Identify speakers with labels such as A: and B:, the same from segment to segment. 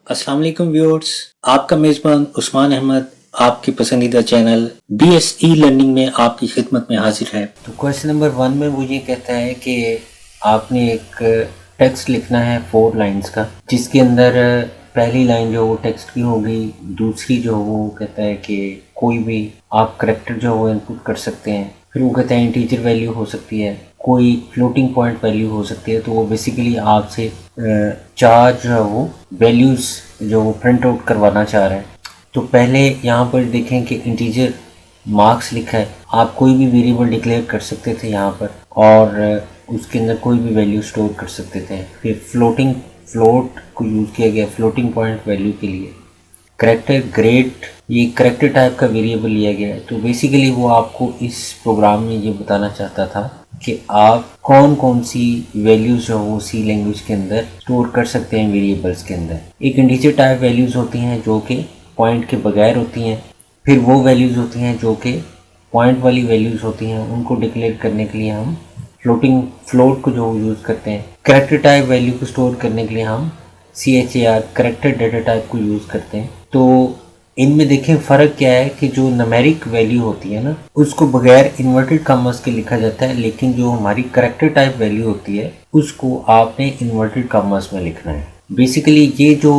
A: अस्सलाम वालेकुम व्यूअर्स, आपका मेज़बान उस्मान अहमद आपकी पसंदीदा चैनल BSE लर्निंग में आपकी खिदमत में हाजिर है। तो क्वेश्चन नंबर 1 में वो ये कहता है कि आपने एक टेक्स्ट लिखना है 4 लाइंस का, जिसके अंदर पहली लाइन जो वो टेक्स्ट की होगी, दूसरी जो वो कहता है कि कोई भी आप करैक्टर जो वो इनपुट कर सकते हैं। फिर वो कहते हैं इंटीजर वैल्यू हो सकती है, कोई फ्लोटिंग पॉइंट वैल्यू हो सकती है। तो वो बेसिकली आपसे 4 जो है वो वैल्यूज़ जो वो प्रिंट आउट करवाना चाह रहा है। तो पहले यहाँ पर देखें कि इंटीजर मार्क्स लिखा है। आप कोई भी वेरिएबल डिक्लेयर कर सकते थे यहाँ पर, और उसके अंदर कोई भी वैल्यू स्टोर कर सकते थे। फिर फ्लोट को यूज़ किया गया फ्लोटिंग पॉइंट वैल्यू के लिए। करैक्टर ग्रेड, ये करैक्टर टाइप का वेरिएबल लिया गया है। तो बेसिकली वो आपको इस प्रोग्राम में ये बताना चाहता था कि आप कौन कौन सी वैल्यूज़ जो वो सी लैंग्वेज के अंदर स्टोर कर सकते हैं वेरिएबल्स के अंदर। एक इंटीजर टाइप वैल्यूज़ होती हैं जो कि पॉइंट के बगैर होती हैं। फिर वो वैल्यूज़ होती हैं जो कि पॉइंट वाली वैल्यूज़ होती हैं, उनको डिक्लेयर करने के लिए हम फ्लोट को जो यूज़ करते हैं। करैक्टर टाइप वैल्यू को स्टोर करने के लिए हम CHAR करैक्टर डेटा टाइप को यूज़ करते हैं। तो इनमें देखें फ़र्क क्या है कि जो न्यूमेरिक वैल्यू होती है ना, उसको बगैर इन्वर्टेड कॉमास के लिखा जाता है, लेकिन जो हमारी करैक्टर टाइप वैल्यू होती है उसको आपने इन्वर्टेड कॉमास में लिखना है। बेसिकली ये जो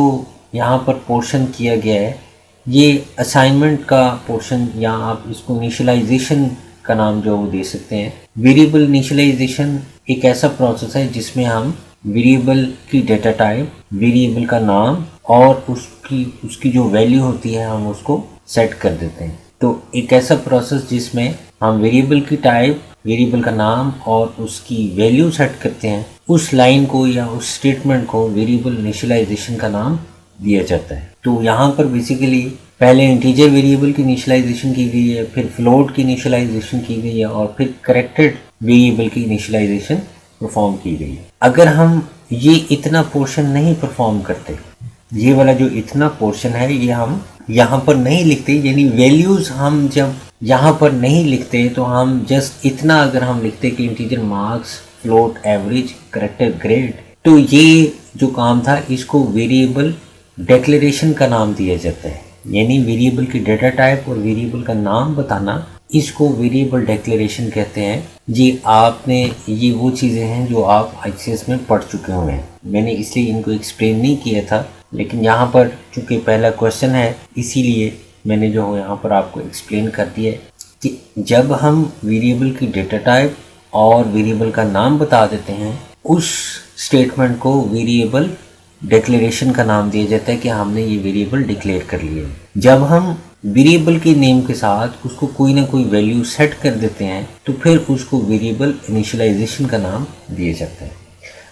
A: यहाँ पर पोर्शन किया गया है, ये असाइनमेंट का पोर्शन, या आप इसको इनिशियलाइजेशन का नाम जो वो दे सकते हैं। वेरिएबल इनिशियलाइजेशन एक ऐसा प्रोसेस है जिसमें हम वेरिएबल की डेटा टाइप, वेरिएबल का नाम और उसकी जो वैल्यू होती है हम उसको सेट कर देते हैं। तो एक ऐसा प्रोसेस जिसमें हम वेरिएबल की टाइप, वेरिएबल का नाम और उसकी वैल्यू सेट करते हैं, उस लाइन को या उस स्टेटमेंट को वेरिएबल इनिशियलाइजेशन का नाम दिया जाता है। तो यहाँ पर बेसिकली पहले इंटीजर वेरिएबल की इनिशियलाइजेशन की गई है, फिर फ्लोट की इनिशियलाइजेशन की गई है, और फिर करेक्टेड वेरिएबल की इनिशियलाइजेशन परफॉर्म की गई है। अगर हम ये इतना पोर्शन नहीं परफॉर्म करते, ये वाला जो इतना पोर्शन है ये हम यहाँ पर नहीं लिखते, यानी वैल्यूज़ हम जब यहाँ पर नहीं लिखते तो हम जस्ट इतना अगर हम लिखते कि integer marks, float, average, character grade, तो ये जो काम था इसको वेरिएबल डिक्लेरेशन का नाम दिया जाता है। यानी वेरिएबल की डेटा टाइप और वेरिएबल का नाम बताना, इसको वेरिएबल डिक्लेरेशन कहते हैं। जी, आपने ये वो चीज़ें हैं जो आप ICS में पढ़ चुके हुए हैं, मैंने इसलिए इनको एक्सप्लेन नहीं किया था, लेकिन यहाँ पर चूँकि पहला क्वेश्चन है इसीलिए मैंने जो यहाँ पर आपको एक्सप्लेन कर दिया कि जब हम वेरिएबल की डेटा टाइप और वेरिएबल का नाम बता देते हैं, उस स्टेटमेंट को वेरिएबल डिक्लेरेशन का नाम दिया जाता है कि हमने ये वेरिएबल डिक्लेयर कर लिया है। जब हम वेरिएबल के नेम के साथ उसको कोई ना कोई वैल्यू सेट कर देते हैं तो फिर उसको वेरिएबल इनिशियलाइजेशन का नाम दिया जाता है।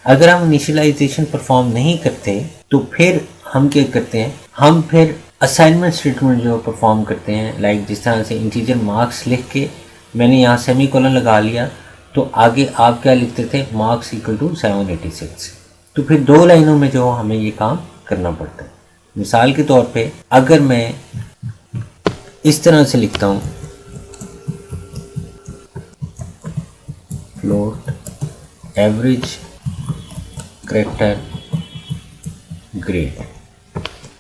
A: अगर हम इनिशियलाइजेशन परफॉर्म नहीं करते तो फिर हम क्या करते हैं, हम फिर असाइनमेंट स्टेटमेंट जो परफॉर्म करते हैं। लाइक जिस तरह से इंटीजर मार्क्स लिख के मैंने यहाँ सेमीकोलन लगा लिया, तो आगे आप क्या लिखते थे, मार्क्स इक्वल टू 786। तो फिर 2 लाइनों में जो हमें ये काम करना पड़ता है। मिसाल के तौर पे अगर मैं इस तरह से लिखता हूँ, फ्लोट, एवरेज, करैक्टर, ग्रेड,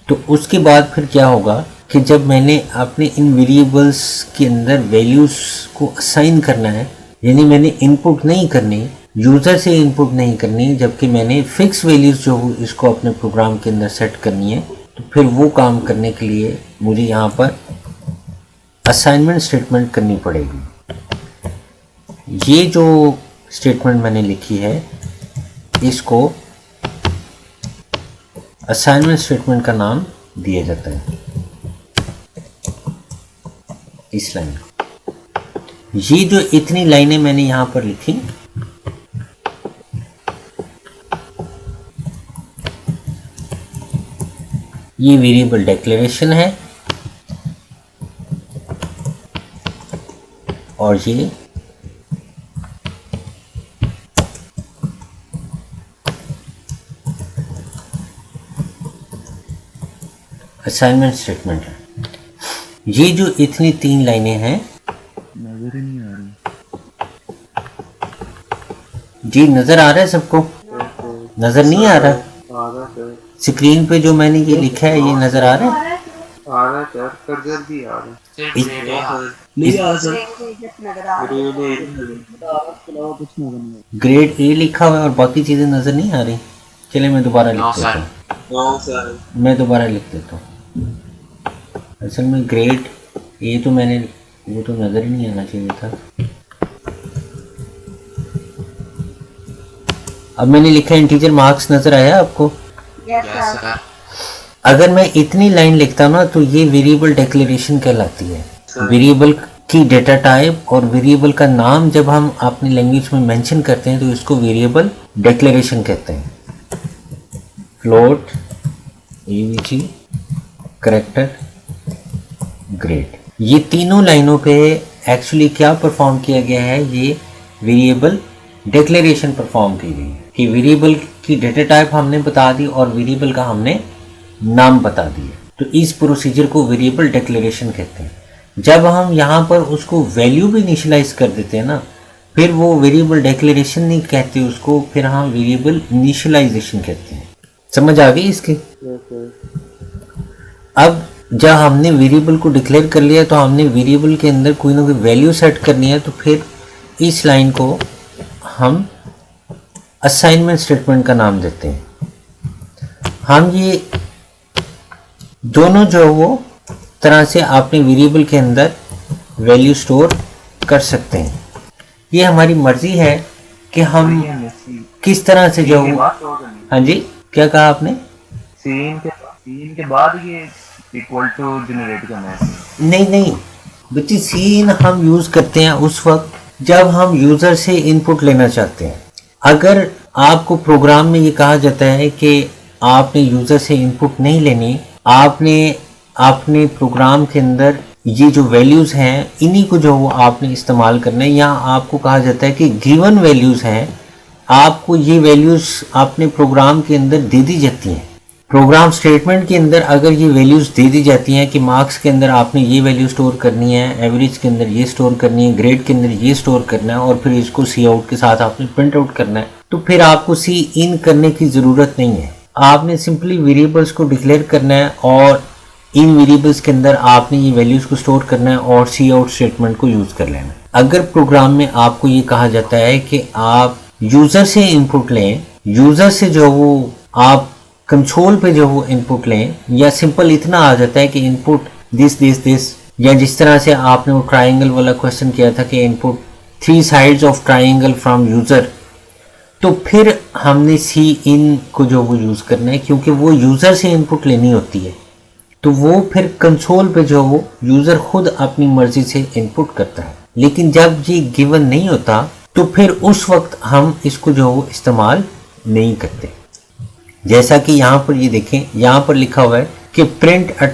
A: तो उसके बाद फिर क्या होगा कि जब मैंने अपने इन वेरिएबल्स के अंदर वैल्यूज़ को असाइन करना है, यानी मैंने इनपुट नहीं करनी, यूज़र से इनपुट नहीं करनी, जबकि मैंने फिक्स वैल्यूज़ जो इसको अपने प्रोग्राम के अंदर सेट करनी है, तो फिर वो काम करने के लिए मुझे यहाँ पर असाइनमेंट स्टेटमेंट करनी पड़ेगी। ये जो स्टेटमेंट मैंने लिखी है इसको असाइनमेंट स्टेटमेंट का नाम दिया जाता है, इस लाइन को। ये जो इतनी लाइनें मैंने यहाँ पर लिखी, ये वेरिएबल डिक्लेरेशन है और ये असाइनमेंट स्टेटमेंट है। ये जो इतनी 3 लाइनें हैं,
B: नजर ही नहीं आ रही।
A: जी नज़र आ रहा है सबको? नज़र नहीं आ रहा? स्क्रीन पे जो मैंने ये लिखा है ये नजर आ रहा है?
C: आ रहा है सर, कर्जर भी आ रहा है।
A: ग्रेड ए लिखा हुआ है और बाकी चीजें नजर नहीं आ रही। चले मैं दोबारा लिख देता हूँ, मैं दोबारा लिख देता हूँ। असल में ग्रेड ए तो मैंने, वो तो नजर ही नहीं आना चाहिए था। अब मैंने लिखा इंटीजर मार्क्स, नजर आया आपको? अगर मैं इतनी लाइन लिखता ना तो ये वेरिएबल डिक्लेरेशन कहलाती है। वेरिएबल की डेटा टाइप और वेरिएबल का नाम जब हम अपनी लैंग्वेज में मेंशन करते हैं तो इसको वेरिएबल डिक्लेरेशन कहते हैं। फ्लोट, एवीजी, करैक्टर, ग्रेड, ये तीनों लाइनों पे एक्चुअली क्या परफॉर्म किया गया है, ये वेरिएबल डिक्लेरेशन परफॉर्म की गई है कि वेरिएबल की डेटा टाइप हमने बता दी और वेरिएबल का हमने नाम बता दिया। तो इस प्रोसीजर को वेरिएबल डिक्लेरेशन कहते हैं। जब हम यहाँ पर उसको वैल्यू भी इनिशियलाइज कर देते हैं ना, फिर वो वेरिएबल डिक्लेरेशन नहीं कहते उसको, फिर हम वेरिएबल इनिशियलाइजेशन कहते हैं। समझ आ गई इसकी? अब जब हमने वेरिएबल को डिक्लेयर कर लिया तो हमने वेरिएबल के अंदर कोई ना कोई वैल्यू सेट करनी है। तो फिर इस लाइन को हम असाइनमेंट स्टेटमेंट का नाम देते हैं। हम ये दोनों जो वो तरह से आपने वेरिएबल के अंदर वैल्यू स्टोर कर सकते हैं। ये हमारी मर्जी है कि हम किस तरह से जो, हाँ जी क्या कहा आपने?
C: सीन के बाद ये इक्वल टू जनरेट करना है?
A: नहीं बच्चे, सीन हम यूज करते हैं उस वक्त जब हम यूजर से इनपुट लेना चाहते हैं। अगर आपको प्रोग्राम में ये कहा जाता है कि आपने यूजर से इनपुट नहीं लेनी, आपने अपने प्रोग्राम के अंदर ये जो वैल्यूज हैं इन्हीं को जो वो आपने इस्तेमाल करना है, या आपको कहा जाता है कि गिवन वैल्यूज हैं, आपको ये वैल्यूज अपने प्रोग्राम के अंदर दे दी जाती हैं। प्रोग्राम स्टेटमेंट के अंदर अगर ये वैल्यूज दे दी जाती हैं कि मार्क्स के अंदर आपने ये वैल्यू स्टोर करनी है, एवरेज के अंदर ये स्टोर करनी है, ग्रेड के अंदर ये स्टोर करना है और फिर इसको सी आउट के साथ आपने प्रिंट आउट करना है, तो फिर आपको सी इन करने की ज़रूरत नहीं है। आपने सिंपली वेरिएबल्स को डिक्लेयर करना है और इन वेरिएबल्स के अंदर आपने ये वैल्यूज को स्टोर करना है और सी आउट स्टेटमेंट को यूज़ कर लेना है। अगर प्रोग्राम में आपको ये कहा जाता है कि आप यूज़र से इनपुट लें, यूज़र से जो वो आप कंसोल पे जो वो इनपुट लें, या सिंपल इतना आ जाता है कि इनपुट दिस, या जिस तरह से आपने वो ट्राइंगल वाला क्वेश्चन किया था कि input 3 sides of triangle from user, तो फिर हमने सी इन को जो वो यूज़ करना है क्योंकि वो यूज़र से इनपुट लेनी होती है। तो वो फिर कंसोल पे जो वो यूज़र खुद अपनी मर्जी से इनपुट करता है। लेकिन जब ये गिवन नहीं होता तो फिर उस वक्त हम इसको जो वो इस्तेमाल नहीं करते। जैसा कि यहाँ पर ये देखें, यहाँ पर लिखा हुआ है कि print a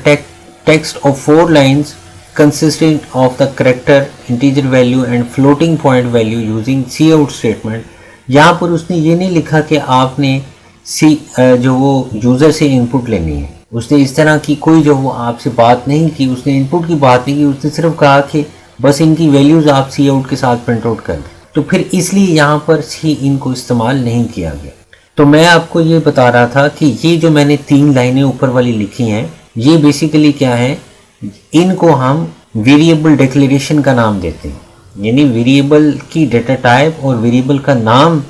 A: text of 4 lines consisting of the character, integer value and floating point value using C out statement. यहाँ पर उसने ये नहीं लिखा कि आपने जो वो यूज़र से इनपुट लेनी है। उसने इस तरह की कोई जो वो आपसे बात नहीं की, उसने इनपुट की बात नहीं की, उसने सिर्फ कहा कि बस इनकी वैल्यूज़ आप सी आउट के साथ प्रिंट आउट कर दें। तो फिर इसलिए यहाँ पर सी इन को इस्तेमाल नहीं किया गया। तो मैं आपको ये बता रहा था कि ये जो मैंने 3 लाइनें ऊपर वाली लिखी हैं, ये बेसिकली क्या है, इनको हम वेरिएबल डिक्लेरेशन का नाम देते हैं। यानी वेरिएबल की डेटा टाइप और वेरिएबल का नाम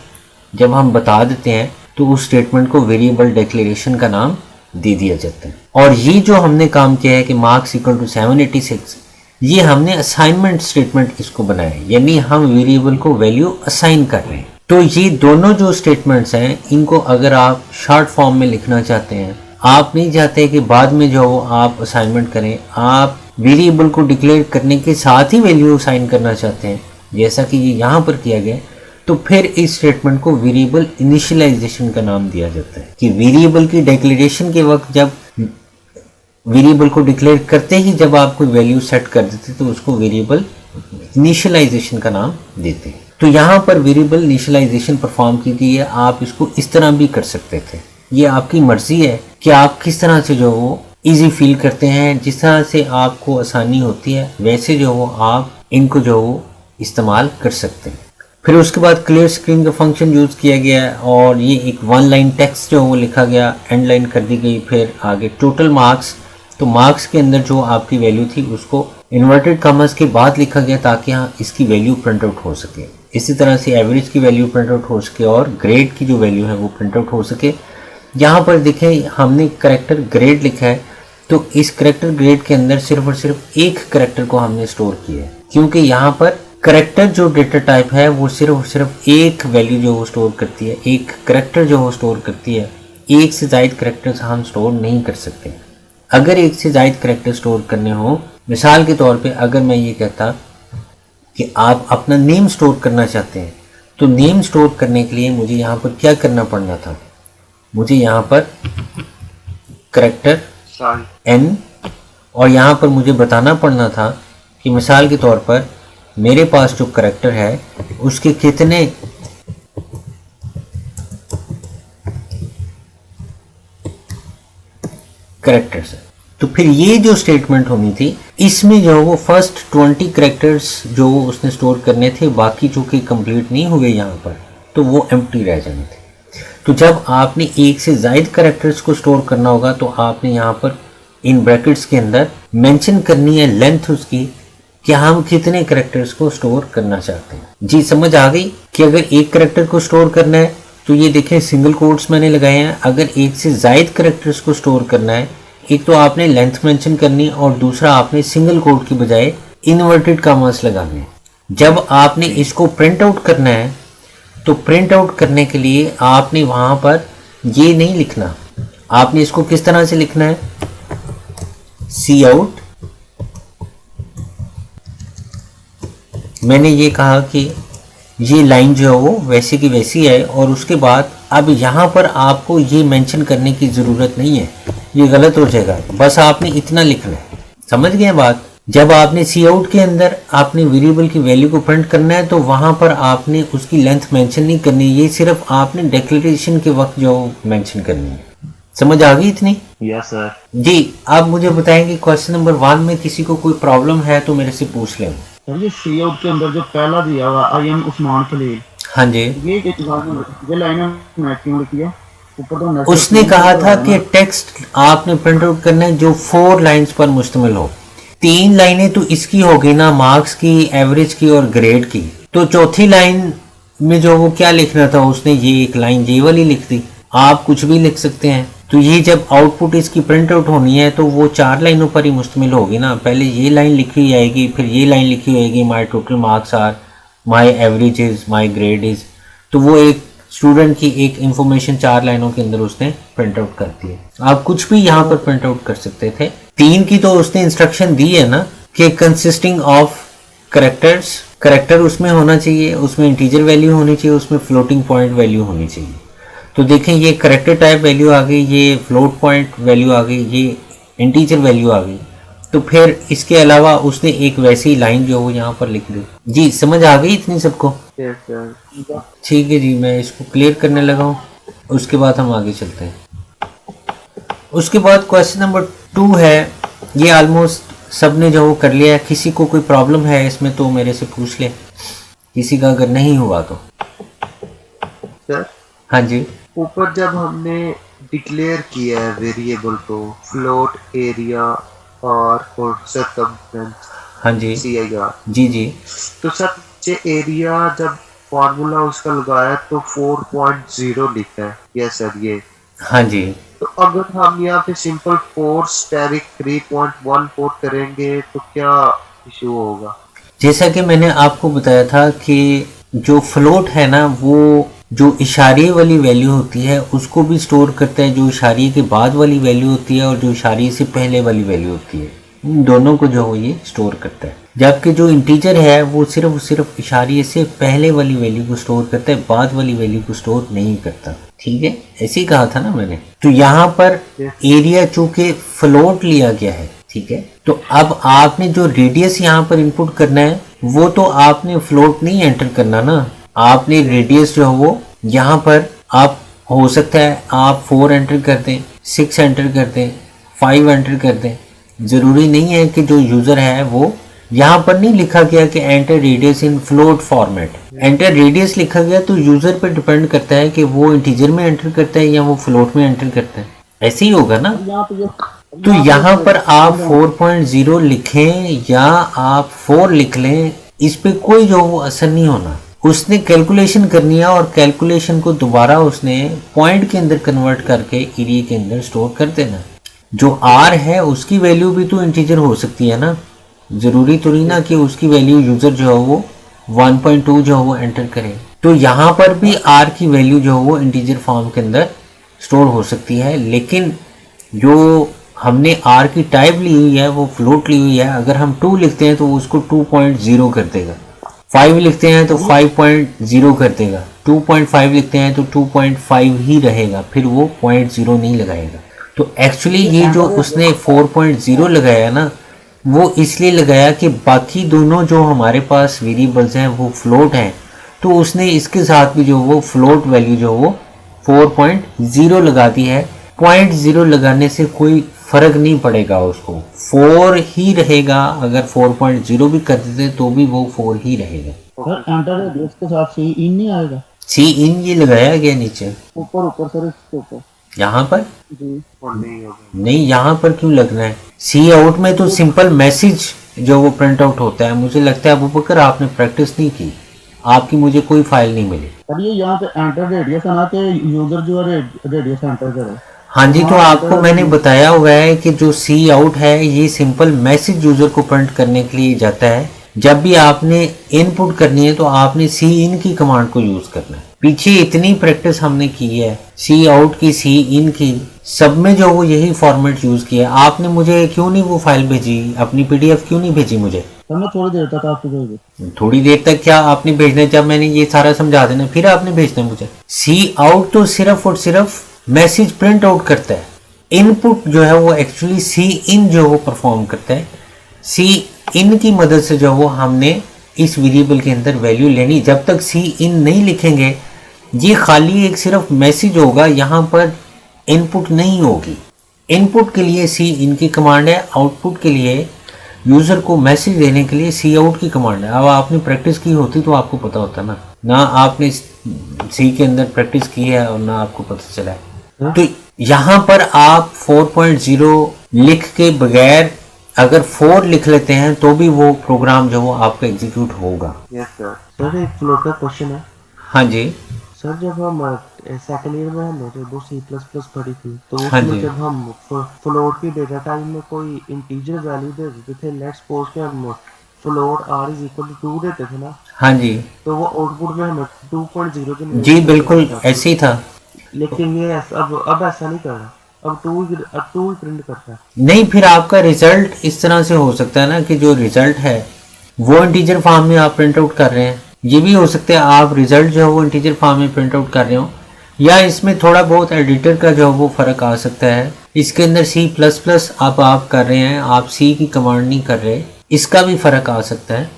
A: जब हम बता देते हैं तो उस स्टेटमेंट को वेरिएबल डिक्लेरेशन का नाम दे दिया जाता है। और ये जो हमने काम किया है कि मार्क्स इक्वल टू 786, ये हमने असाइनमेंट स्टेटमेंट इसको बनाया है, यानी हम वेरिएबल को वैल्यू असाइन कर रहे हैं। तो ये दोनों जो स्टेटमेंट्स हैं, इनको अगर आप शॉर्ट फॉर्म में लिखना चाहते हैं, आप नहीं चाहते कि बाद में जो आप असाइनमेंट करें, आप वेरिएबल को डिक्लेयर करने के साथ ही वैल्यू असाइन करना चाहते हैं, जैसा कि ये यहाँ पर किया गया, तो फिर इस स्टेटमेंट को वेरिएबल इनिशियलाइजेशन का नाम दिया जाता है। कि वेरिएबल की डिक्लेरेशन के वक्त जब वेरिएबल को डिक्लेयर करते ही जब आप कोई वैल्यू सेट कर देते तो उसको वेरिएबल इनिशियलाइजेशन का नाम देते हैं। तो यहाँ पर वेरिएबल इनिशियलाइजेशन परफॉर्म की गई है। आप इसको इस तरह भी कर सकते थे, ये आपकी मर्जी है कि आप किस तरह से जो वो इजी फील करते हैं। जिस तरह से आपको आसानी होती है वैसे जो वो आप इनको जो वो इस्तेमाल कर सकते हैं। फिर उसके बाद क्लियर स्क्रीन का फंक्शन यूज़ किया गया और ये एक वन लाइन टेक्स्ट जो वो लिखा गया, एंड लाइन कर दी गई। फिर आगे टोटल मार्क्स, तो मार्क्स के अंदर जो आपकी वैल्यू थी उसको इन्वर्टेड कॉमर्स के बाद लिखा गया ताकि हाँ इसकी वैल्यू प्रिंट आउट हो सके। इसी तरह से एवरेज की वैल्यू प्रिंट आउट हो सके और ग्रेड की जो वैल्यू है वो प्रिंट आउट हो सके। यहाँ पर देखें हमने करेक्टर ग्रेड लिखा है, तो इस करेक्टर ग्रेड के अंदर सिर्फ और सिर्फ एक करेक्टर को हमने स्टोर किया है, क्योंकि यहाँ पर करेक्टर जो डेटा टाइप है वो सिर्फ और सिर्फ एक वैल्यू जो वो स्टोर करती है, एक करेक्टर जो वो स्टोर करती है। एक से ज़ायद करेक्टर्स हम स्टोर नहीं कर सकते। अगर एक से ज़ायद करेक्टर स्टोर करने हो, मिसाल के तौर पे अगर मैं ये कहता कि आप अपना नेम स्टोर करना चाहते हैं, तो नेम स्टोर करने के लिए मुझे यहाँ पर क्या करना पड़ना था, मुझे यहाँ पर करेक्टर n और यहाँ पर मुझे बताना पड़ना था कि मिसाल के तौर पर मेरे पास जो करेक्टर है उसके कितने करेक्टर्स है। तो फिर ये जो स्टेटमेंट होनी थी, इसमें जो वो फर्स्ट 20 करेक्टर्स जो उसने स्टोर करने थे, बाकी जो कि कंप्लीट नहीं हुए यहाँ पर, तो वो एम्प्टी रह जाने थे। तो जब आपने एक से ज़ायद करेक्टर्स को स्टोर करना होगा तो आपने यहाँ पर इन ब्रैकेट्स के अंदर मेंशन करनी है लेंथ उसकी कि हम कितने करेक्टर्स को स्टोर करना चाहते हैं। जी समझ आ गई कि अगर एक करेक्टर को स्टोर करना है तो ये देखें सिंगल कोट्स मैंने लगाए हैं। अगर एक से ज़ायद करेक्टर्स को स्टोर करना है, एक तो आपने लेंथ मेंशन करनी और दूसरा आपने सिंगल कोट की बजाय इन्वर्टेड कॉमास लगाने हैं। जब आपने इसको प्रिंट आउट करना है तो प्रिंट आउट करने के लिए आपने वहाँ पर ये नहीं लिखना, आपने इसको किस तरह से लिखना है, सी आउट। मैंने ये कहा कि ये लाइन जो है वो वैसे की वैसी है और उसके बाद अब यहाँ पर आपको ये मेंशन करने की ज़रूरत नहीं है, ये गलत हो जाएगा। बस आपने इतना लिखना है, समझ गए बात। जब आपने सी आउट के अंदर आपने वेरिएबल की वैल्यू को प्रिंट करना है तो वहाँ पर आपने उसकी लेंथ मेंशन नहीं करनी, ये सिर्फ आपने डिक्लेरेशन के वक्त जो मेंशन करनी है। समझ आ गई इतनी?
C: Yes sir.
A: जी आप मुझे बताएंगे क्वेश्चन नंबर 1 में किसी को कोई प्रॉब्लम है तो मेरे से पूछ लें।
C: सर ये सी आउट के अंदर जो पहला दिया हुआ आई एम उस्मान खलील,
A: हाँ जी,
C: ये लाइन मैच क्यों लिखी है ऊपर? तो
A: उसने कहा था कि टेक्स्ट आपने प्रिंट आउट करना है जो 4 लाइंस पर मुश्तमिल हो। 3 लाइनें तो इसकी हो गई ना, मार्क्स की, एवरेज की और ग्रेड की। तो चौथी लाइन में जो वो क्या लिखना था उसने ये एक लाइन ये वाली लिख दी। आप कुछ भी लिख सकते हैं। तो ये जब आउटपुट इसकी प्रिंट आउट होनी है तो वो 4 लाइनों पर ही मुश्तमिल होगी ना। पहले ये लाइन लिखी जाएगी, फिर ये लाइन लिखी जाएगी, my total marks are, my average is, my grade is. तो वो एक स्टूडेंट की एक इंफॉर्मेशन 4 लाइनों के अंदर उसने प्रिंट आउट करती है। आप कुछ भी यहाँ पर प्रिंट आउट कर सकते थे। 3 की तो उसने इंस्ट्रक्शन दी है ना कि कंसिस्टिंग ऑफ करेक्टर्स, करेक्टर उसमें होना चाहिए, उसमें इंटीजर वैल्यू होनी चाहिए, उसमें फ्लोटिंग पॉइंट वैल्यू होनी चाहिए। तो देखें ये करेक्टर टाइप वैल्यू आ गई, ये फ्लोट पॉइंट वैल्यू आ गई, ये इंटीजर वैल्यू आ गई। तो फिर इसके अलावा उसने एक वैसी लाइन जो वो यहाँ पर लिख दी। जी समझ आ गई इतनी सबको? ठीक है जी, मैं इसको क्लियर करने लगा हूँ, उसके बाद हम आगे चलते हैं। उसके बाद क्वेश्चन नंबर 2 है, ये ऑलमोस्ट सब ने जो वो कर लिया है। किसी को कोई प्रॉब्लम है इसमें तो मेरे से पूछ ले, किसी का अगर नहीं हुआ तो।
C: सर
A: हाँ जी,
C: ऊपर जब हमने डिक्लेयर किया है वेरिएबल को फ्लोट एरिया और सर्कमफ्रेंस,
A: हाँ जी,
C: CIR,
A: जी जी,
C: तो सर ये एरिया जब फार्मूला उसका लगाया तो 4.0 लिखा है। यस सर ये।
A: हाँ जी।
C: तो अगर हम यहाँ पे सिंपल 4 स्टेरिक 3.14 करेंगे तो क्या इशू होगा?
A: जैसा कि मैंने आपको बताया था कि जो फ्लोट है ना वो जो इशारे वाली वैल्यू होती है उसको भी स्टोर करता है, जो इशारे के बाद वाली वैल्यू होती है और जो इशारे से पहले वाली वैल्यू होती है, इन दोनों को जो ये स्टोर करता है। जबकि जो इंटीजर है वो सिर्फ इशारे से पहले वाली वैल्यू को स्टोर करता है, बाद वाली वैल्यू को स्टोर नहीं करता। ठीक है, ऐसे ही कहा था ना मैंने। तो यहाँ पर एरिया चूंकि फ्लोट लिया गया है, ठीक है, तो अब आपने जो रेडियस यहाँ पर इनपुट करना है वो तो आपने फ्लोट नहीं एंटर करना ना, आपने रेडियस जो है वो यहाँ पर आप हो सकता है आप 4 एंटर कर दें, 6 एंटर कर दें, 5 एंटर कर दें। ज़रूरी नहीं है कि जो यूज़र है वो यहाँ पर नहीं लिखा गया कि एंटर रेडियस इन फ्लोट फॉर्मेट, एंटर रेडियस लिखा गया तो यूजर पर डिपेंड करता है कि वो इंटीजर में एंटर करता है या वो फ्लोट में एंटर करता है, ऐसे ही होगा ना। तो यहाँ पर आप 4.0 लिखें या आप 4 लिख लें, इस पे कोई जो वो असर नहीं होना। उसने कैलकुलेशन करनी है और कैलकुलेशन को दोबारा उसने पॉइंट के अंदर कन्वर्ट करके एरिया के अंदर स्टोर कर देना। जो आर है उसकी वैल्यू भी तो इंटीजर हो सकती है ना, ज़रूरी तो नहीं ना कि उसकी वैल्यू यूज़र जो है वो 1.2 जो है वो एंटर करे। तो यहाँ पर भी आर की वैल्यू जो है वो इंटीजर फॉर्म के अंदर स्टोर हो सकती है, लेकिन जो हमने आर की टाइप ली हुई है वो फ्लोट ली हुई है। अगर हम 2 लिखते हैं तो उसको 2.0 कर देगा, 5 लिखते हैं तो 5.0 कर देगा, 2.5 लिखते हैं तो 2.5 ही रहेगा, फिर वो 0.0 नहीं लगाएगा। तो एक्चुअली ये जो उसने 4.0 लगाया ना, वो इसलिए लगाया कि बाकी दोनों जो हमारे पास वेरिएबल्स हैं वो फ्लोट हैं, तो उसने इसके साथ भी जो वो फ्लोट वैल्यू जो वो 4.0 लगा दी है। 0.0 लगाने से कोई फर्क नहीं पड़ेगा, उसको 4 ही रहेगा। अगर 4.0 भी कर देते तो भी वो 4 ही रहेगा।
B: सर एंटर रेडियस के साथ सी इन नहीं आएगा?
A: सी इन ये लगाया गया नीचे
B: ऊपर सर, इसके ऊपर
A: यहाँ पर
B: जी
A: नहीं, यहाँ पर क्यों लगना है? सी आउट में तो सिंपल मैसेज जो वो प्रिंट आउट होता है। मुझे लगता है अबू बकर आपने प्रैक्टिस नहीं की, आपकी मुझे कोई फाइल नहीं मिली।
B: सर ये यहाँ पे एंटर रेडियस है ना, कि यूजर जो है रेडियस एंटर करे।
A: हाँ जी, तो आपको मैंने बताया हुआ है कि जो सी आउट है ये सिंपल मैसेज यूजर को प्रिंट करने के लिए जाता है। जब भी आपने इनपुट करनी है तो आपने सी इन की कमांड को यूज करना है। पीछे इतनी प्रैक्टिस हमने की है, सी आउट की, सी इन की, सब में जो वो यही फॉर्मेट यूज किया। आपने मुझे क्यों नहीं वो फाइल भेजी, अपनी पीडीएफ क्यों नहीं भेजी मुझे?
B: सर मैं थोड़ी देर तक आपको भेज दूँ।
A: थोड़ी देर तक क्या आपने भेजना है? जब मैंने ये सारा समझा देना फिर आपने भेजना है मुझे। सी आउट तो सिर्फ और सिर्फ मैसेज प्रिंट आउट करता है। इनपुट जो है वो एक्चुअली सी इन जो वो परफॉर्म करता है। सी इन की मदद से जो वो हमने इस वेरिएबल के अंदर वैल्यू लेनी। जब तक सी इन नहीं लिखेंगे ये खाली एक सिर्फ मैसेज होगा, यहाँ पर इनपुट नहीं होगी। इनपुट के लिए सी इन की कमांड है, आउटपुट के लिए यूज़र को मैसेज देने के लिए सी आउट की कमांड है। अब आपने प्रैक्टिस की होती तो आपको पता होता ना आपने सी के अंदर प्रैक्टिस की है और ना आपको पता चला है। तो यहाँ पर आप 4.0 लिख के बगैर अगर 4 लिख लेते हैं तो भी वो प्रोग्राम जो वो आपका एग्जीक्यूट होगा।
C: Yes sir. सर एक फ्लोट का क्वेश्चन है।
A: हाँ जी
C: सर जब हम सेकंड ईयर में हमने जब वो C++ पढ़ी थी तो
A: हाँ
C: उसमें
A: जी।
C: जब हम फ्लोट की डेटा टाइप में कोई इंटीजर वैल्यू दे देते थे, लेट्स सपोज कि हम float r is equal to 2 देते थे ना,
A: हाँ जी
C: तो वो आउटपुट में हमें 2.0 के
A: जी बिल्कुल ऐसे ही था।
C: लेकिन ये अब ऐसा नहीं कर रहा, अब 2 ही प्रिंट करता है।
A: नहीं, फिर आपका रिजल्ट इस तरह से हो सकता है ना कि जो रिजल्ट है वो इंटीजर फॉर्म में आप प्रिंट आउट कर रहे हैं। ये भी हो सकता है आप रिजल्ट जो है वो इंटीजर फॉर्म में प्रिंट आउट कर रहे हो, या इसमें थोड़ा बहुत एडिटर का जो है वो फ़र्क आ सकता है। इसके अंदर C++ आप कर रहे हैं, आप सी की कमांड नहीं कर रहे, इसका भी फ़र्क आ सकता है।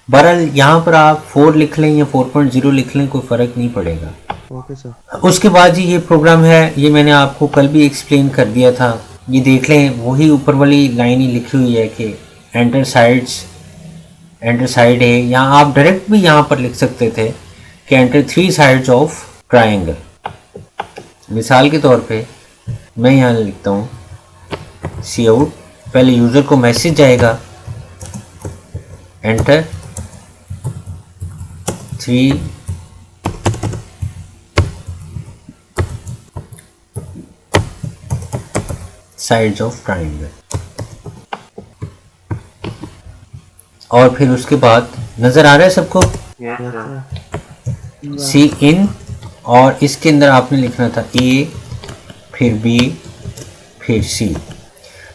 A: बहरहाल यहाँ पर आप 4 लिख लें या 4.0 लिख लें, कोई फ़र्क नहीं पड़ेगा।
C: Okay sir.
A: उसके बाद जी ये प्रोग्राम है, ये मैंने आपको कल भी एक्सप्लेन कर दिया था। ये देख लें, वही ऊपर वाली लाइन ही लिखी हुई है कि एंटर साइड है। यहाँ आप डायरेक्ट भी यहाँ पर लिख सकते थे कि एंटर 3 साइड्स ऑफ ट्राइंगल। मिसाल के तौर पे मैं यहाँ लिखता हूँ सी आउट, पहले यूज़र को मैसेज जाएगा एंटर 3 साइड्स ऑफ ट्राइंगल, और फिर उसके बाद नज़र आ रहा है सबको सी इन, और इसके अंदर आपने लिखना था ए, फिर बी, फिर सी।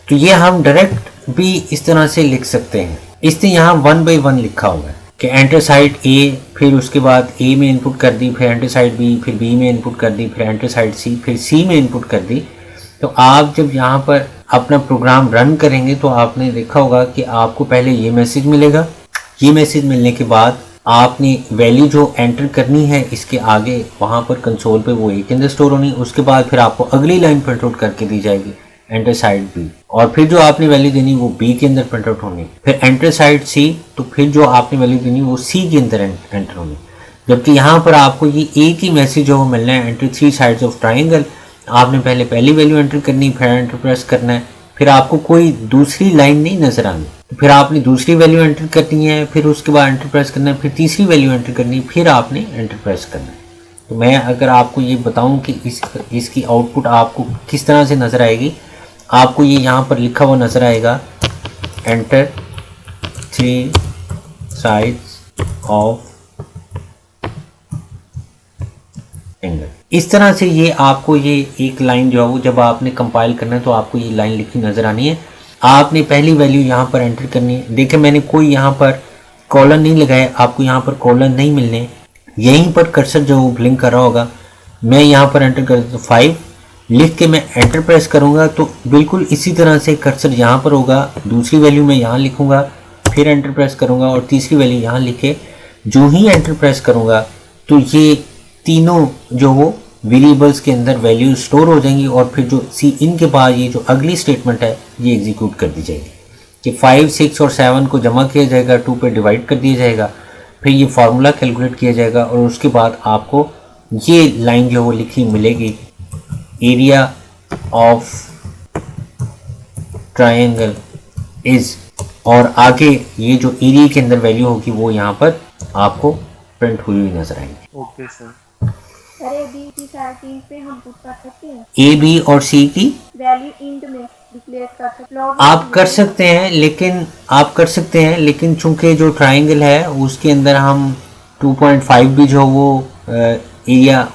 A: तो ये हम डायरेक्ट भी इस तरह से लिख सकते हैं। इसने यहाँ 1 by 1 लिखा हुआ है कि एंटर साइड ए, फिर उसके बाद ए में इनपुट कर दी, फिर एंटर साइड बी, फिर बी में इनपुट कर दी, फिर एंटर साइड सी, फिर सी में इनपुट कर दी। तो आप जब यहाँ पर अपना प्रोग्राम रन करेंगे तो आपने देखा होगा कि आपको पहले ये मैसेज मिलेगा। ये मैसेज मिलने के बाद आपने वैल्यू जो एंटर करनी है इसके आगे वहाँ पर कंसोल पे वो ए के अंदर स्टोर होनी। उसके बाद फिर आपको अगली लाइन प्रिंट आउट करके दी जाएगी एंटर साइड बी, और फिर जो आपने वैल्यू देनी वो बी के अंदर प्रिंट आउट होनी। फिर एंटर साइड सी, तो फिर जो आपने वैल्यू देनी वो सी के अंदर एंटर होनी। जबकि यहाँ पर आपको ये एक ही मैसेज जो मिलना है, एंटर 3 साइड्स ऑफ ट्राइंगल। आपने पहले पहली वैल्यू एंटर करनी, फिर एंटर प्रेस करना है, फिर आपको कोई दूसरी लाइन नहीं नजर आनी। तो फिर आपने दूसरी वैल्यू एंटर करनी है, फिर उसके बाद एंटर प्रेस करना है, फिर तीसरी वैल्यू एंटर करनी है, फिर आपने एंटर प्रेस करना है। तो मैं अगर आपको ये बताऊं कि इसकी आउटपुट आपको किस तरह से नज़र आएगी, आपको ये यहाँ पर लिखा हुआ नज़र आएगा, एंटर 3 साइड्स ऑफ एंगल। इस तरह से ये आपको ये एक लाइन जो है वो जब आपने कंपाइल करना है तो आपको ये लाइन लिखी नज़र आनी है। आपने पहली वैल्यू यहाँ पर एंटर करनी है। देखिए मैंने कोई यहाँ पर कॉलन नहीं लगाया, आपको यहाँ पर कॉलन नहीं मिलने, यहीं पर कर्सर जो वो ब्लिंक कर रहा होगा। मैं यहाँ पर एंटर कर देता हूँ 5 लिख के मैं एंटर प्रेस करूँगा तो बिल्कुल इसी तरह से कर्सर यहाँ पर होगा। दूसरी वैल्यू मैं यहाँ लिखूँगा, फिर एंटर प्रेस करूँगा और तीसरी वैल्यू यहाँ लिखे जो ही एंटर प्रेस करूँगा तो ये तीनों जो वो वेरिएबल्स के अंदर वैल्यू स्टोर हो जाएंगी और फिर जो सी इन के बाद ये जो अगली स्टेटमेंट है ये एग्जीक्यूट कर दी जाएगी कि 5, 6 और 7 को जमा किया जाएगा, 2 पे डिवाइड कर दिया जाएगा, फिर ये फार्मूला कैलकुलेट किया जाएगा और उसके बाद आपको ये लाइन जो वो लिखी मिलेगी, एरिया ऑफ ट्रायंगल इज, और आगे ये जो एरिया के अंदर वैल्यू होगी वो यहाँ पर आपको प्रिंट हुई हुई नजर आएगी।
C: Okay sir.
D: अरे बी की साइड पे हम पुट कर सकते हैं,
A: ए बी और सी की
D: वैल्यू इंट में डिक्लेयर कर सकते हैं।
A: आप कर सकते हैं लेकिन चूंकि जो ट्रायंगल है उसके अंदर हम 2.5 भी जो वो एरिया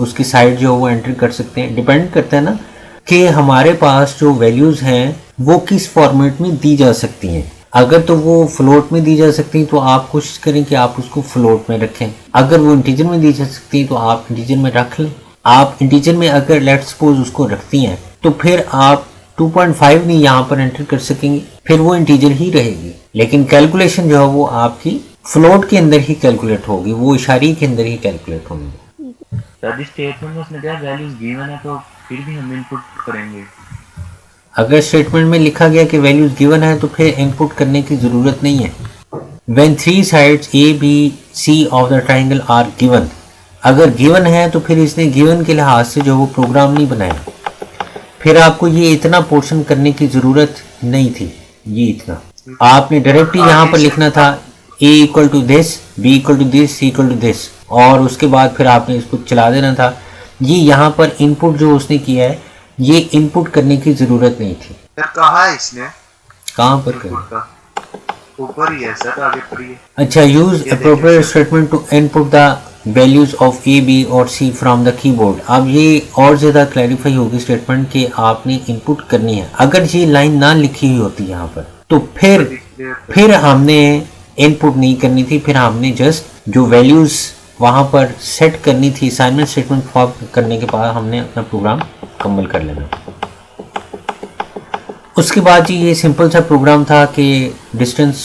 A: उसकी साइड जो वो एंटर कर सकते हैं। डिपेंड करता है ना कि हमारे पास जो वैल्यूज़ हैं वो किस फॉर्मेट में दी जा सकती हैं। अगर तो वो फ्लोट में दी जा सकती हैं तो आप कोशिश करें कि आप उसको फ्लोट में रखें। अगर वो इंटीजर में दी जा सकती हैं तो आप इंटीजर में रख लें। आप इंटीजर में अगर लेट्स सपोज उसको रखती हैं तो फिर आप 2.5 नहीं यहाँ पर एंटर कर सकेंगे, फिर वो इंटीजर ही रहेगी, लेकिन कैलकुलेशन जो है वो आपकी फ्लोट के अंदर ही कैलकुलेट होगी, वो इशारे के अंदर ही कैलकुलेट होंगी।
E: सर स्टेटमेंट में उसने क्या वैल्यूज गिवन है तो फिर भी हम इनपुट करेंगे।
A: अगर स्टेटमेंट में लिखा गया कि वैल्यूज गिवन है तो फिर इनपुट करने की ज़रूरत नहीं है। When 3 sides A, B, C of the triangle are given, अगर गिवन है तो फिर इसने गिवन के लिहाज से जो वो प्रोग्राम नहीं बनाया, फिर आपको ये इतना पोर्शन करने की ज़रूरत नहीं थी। ये इतना आपने डायरेक्टली यहाँ पर लिखना था A equal to this, B equal to this, C equal to this, और उसके बाद फिर आपने इसको चला देना था। ये यहाँ पर इनपुट जो उसने किया है ये इनपुट करने की ज़रूरत नहीं थी।
C: सर कहा है इसने?
A: कहाँ पर
C: इनपुट का ऊपर ही है सर, आगे पर ही है।
A: अच्छा, use appropriate statement to input the values of A, B और सी फ्रॉम द कीबोर्ड। अब ये और ज़्यादा क्लैरिफाई होगी स्टेटमेंट कि आपने इनपुट करनी है। अगर ये लाइन ना लिखी हुई होती यहाँ पर तो फिर हमने इनपुट नहीं करनी थी, फिर हमने जस्ट जो वैल्यूज वहाँ पर सेट करनी थी असाइनमेंट स्टेटमेंट फॉर्म करने के बाद हमने अपना प्रोग्राम मुकम्मल कर लेना। उसके बाद जी ये सिंपल सा प्रोग्राम था कि डिस्टेंस,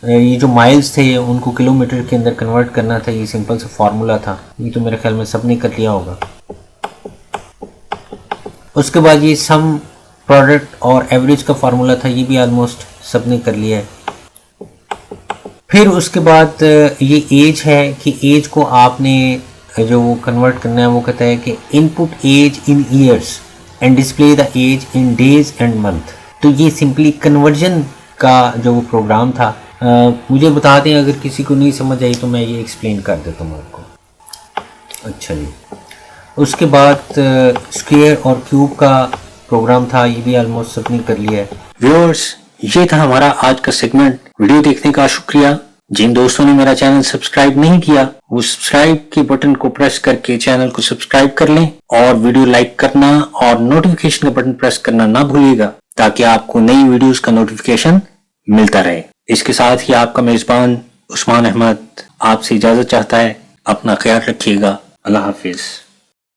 A: ये जो माइल्स थे उनको किलोमीटर के अंदर कन्वर्ट करना था। ये सिंपल सा फार्मूला था, ये तो मेरे ख्याल में सबने कर लिया होगा। उसके बाद ये सम, प्रोडक्ट और एवरेज का फार्मूला था, ये भी ऑलमोस्ट सबने कर लिया है। फिर उसके बाद ये एज है कि एज को आपने जो वो कन्वर्ट करना है, वो कहता है कि input age in years and display the age in days and month. तो ये सिंपली कन्वर्जन का जो वो प्रोग्राम था। मुझे बता दें अगर किसी को नहीं समझ आई तो मैं ये एक्सप्लेन कर देता हूँ आपको। अच्छा जी, उसके बाद स्क्वायर और क्यूब का प्रोग्राम था, ये भी ऑलमोस्ट सबने कर लिया है।
F: व्यूअर्स, ये था हमारा आज का सेगमेंट। वीडियो देखने का शुक्रिया। जिन दोस्तों ने मेरा चैनल सब्सक्राइब नहीं किया वो सब्सक्राइब के बटन को प्रेस करके चैनल को सब्सक्राइब कर लें और वीडियो लाइक करना और नोटिफिकेशन का बटन प्रेस करना ना भूलिएगा ताकि आपको नई वीडियोस का नोटिफिकेशन मिलता रहे। इसके साथ ही आपका मेजबान उस्मान अहमद आपसे इजाजत चाहता है। अपना ख्याल रखिएगा। अल्लाह हाफिज।